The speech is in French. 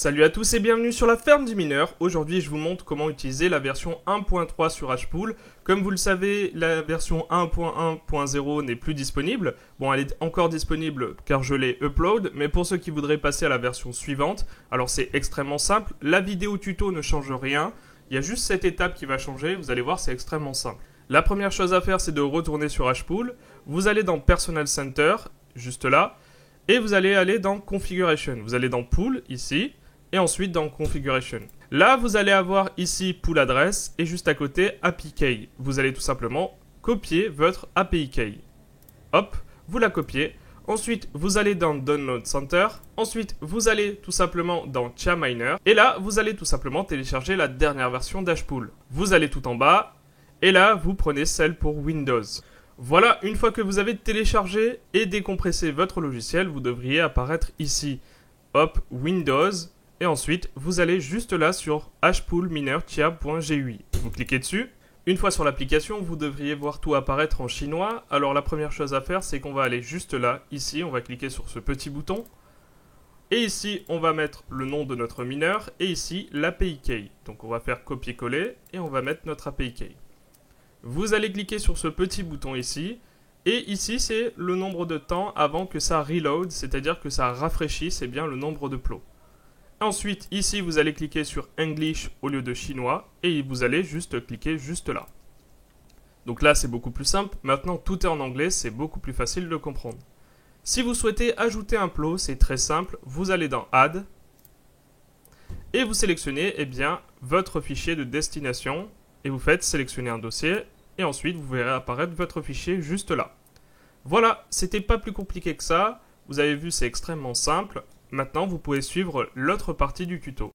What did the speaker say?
Salut à tous et bienvenue sur la ferme du mineur. Aujourd'hui je vous montre comment utiliser la version 1.3 sur Hpool. Comme vous le savez, la version 1.1.0 n'est plus disponible. Bon, elle est encore disponible car je l'ai upload, mais pour ceux qui voudraient passer à la version suivante, alors c'est extrêmement simple. La vidéo tuto ne change rien, il y a juste cette étape qui va changer, vous allez voir c'est extrêmement simple. La première chose à faire c'est de retourner sur Hpool. Vous allez dans Personal Center, juste là, et vous allez aller dans Configuration. Vous allez dans Pool, ici, et ensuite dans Configuration. Là, vous allez avoir ici Pool Address et juste à côté API Key. Vous allez tout simplement copier votre API Key. Hop, vous la copiez. Ensuite, vous allez dans Download Center. Ensuite, vous allez tout simplement dans ChaMiner. Et là, vous allez tout simplement télécharger la dernière version d'Hpool. Vous allez tout en bas. Et là, vous prenez celle pour Windows. Voilà, une fois que vous avez téléchargé et décompressé votre logiciel, vous devriez apparaître ici. Hop, Windows. Et ensuite, vous allez juste là sur hpoolminer.gui. Vous cliquez dessus. Une fois sur l'application, vous devriez voir tout apparaître en chinois. Alors la première chose à faire, c'est qu'on va aller juste là, ici, on va cliquer sur ce petit bouton. Et ici, on va mettre le nom de notre mineur et ici, l'API Key. Donc on va faire copier-coller et on va mettre notre API Key. Vous allez cliquer sur ce petit bouton ici. Et ici, c'est le nombre de temps avant que ça reload, c'est-à-dire que ça rafraîchisse, c'est bien le nombre de plots. Ensuite, ici, vous allez cliquer sur English au lieu de chinois et vous allez juste cliquer juste là. Donc là, c'est beaucoup plus simple. Maintenant, tout est en anglais, c'est beaucoup plus facile de comprendre. Si vous souhaitez ajouter un plot, c'est très simple. Vous allez dans Add et vous sélectionnez votre fichier de destination et vous faites sélectionner un dossier et ensuite, vous verrez apparaître votre fichier juste là. Voilà, c'était pas plus compliqué que ça. Vous avez vu, c'est extrêmement simple. Maintenant, vous pouvez suivre l'autre partie du tuto.